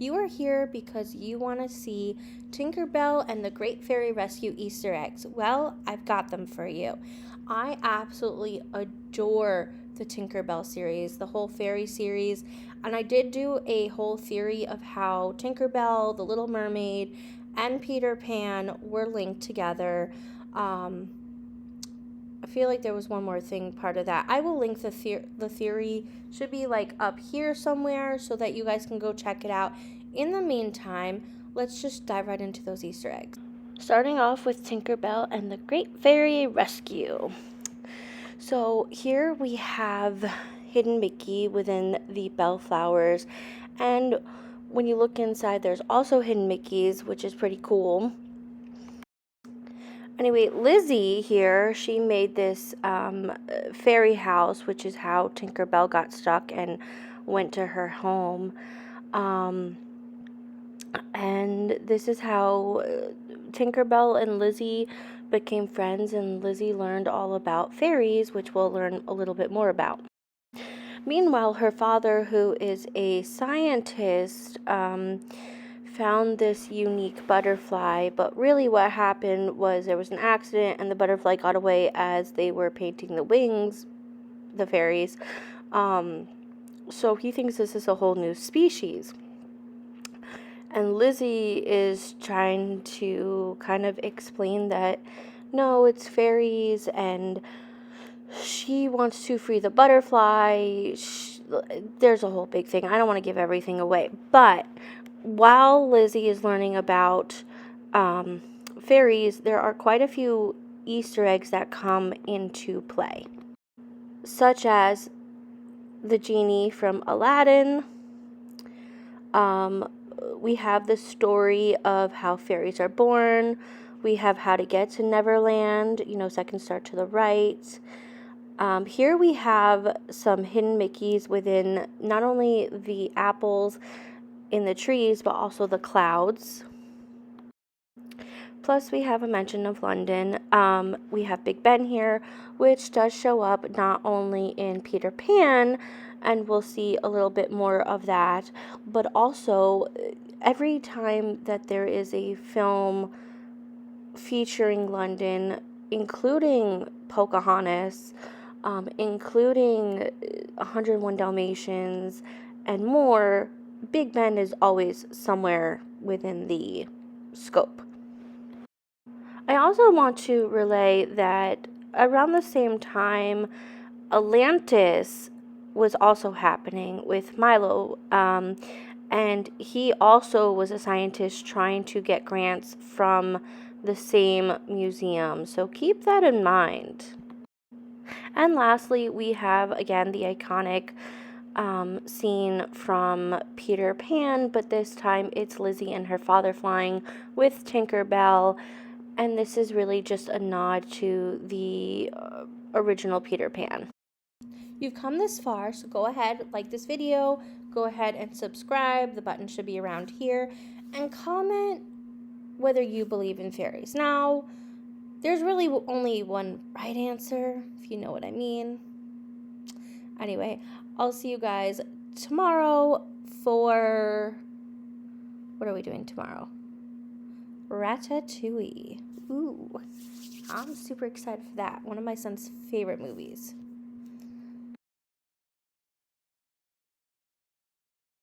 You are here because you want to see Tinkerbell and the Great Fairy Rescue Easter eggs. Well, I've got them for you. I absolutely adore the Tinkerbell series, the whole fairy series, and I did do a whole theory of how Tinkerbell, the Little Mermaid, and Peter Pan were linked together. I feel like there was one more thing part of that. I will link the theory. Should be like up here somewhere so that you guys can go check it out. In the meantime, let's just dive right into those Easter eggs. Starting off with Tinkerbell and the Great Fairy Rescue. So here we have Hidden Mickey within the Bellflowers, and when you look inside, there's also Hidden Mickeys, which is pretty cool. Anyway, Lizzie here, she made this fairy house, which is how Tinkerbell got stuck and went to her home. And this is how Tinkerbell and Lizzie became friends, and Lizzie learned all about fairies, which we'll learn a little bit more about. Meanwhile, her father, who is a scientist, found this unique butterfly, but really what happened was there was an accident and the butterfly got away as they were painting the wings, the fairies. So he thinks this is a whole new species. And Lizzie is trying to kind of explain that, no, it's fairies, and she wants to free the butterfly. There's a whole big thing. I don't want to give everything away. But while Lizzie is learning about fairies, there are quite a few Easter eggs that come into play, such as the genie from Aladdin. We have the story of how fairies are born. We have how to get to Neverland, second star to the right. Here we have some hidden Mickeys within not only the apples in the trees, but also the clouds. Plus, we have a mention of London. We have Big Ben here, which does show up not only in Peter Pan, and we'll see a little bit more of that, but also every time that there is a film featuring London, including Pocahontas, including 101 Dalmatians, and more, Big Ben is always somewhere within the scope. I also want to relay that around the same time, Atlantis was also happening with Milo, and he also was a scientist trying to get grants from the same museum, so keep that in mind. And lastly, we have again the iconic scene from Peter Pan, but this time it's Lizzie and her father flying with Tinkerbell, and this is really just a nod to the original Peter Pan. You've come this far, so go ahead, like this video, go ahead and subscribe. The button should be around here, and comment whether you believe in fairies. Now, there's really only one right answer, if you know what I mean. Anyway, I'll see you guys tomorrow for... What are we doing tomorrow? Ratatouille. Ooh, I'm super excited for that. One of my son's favorite movies.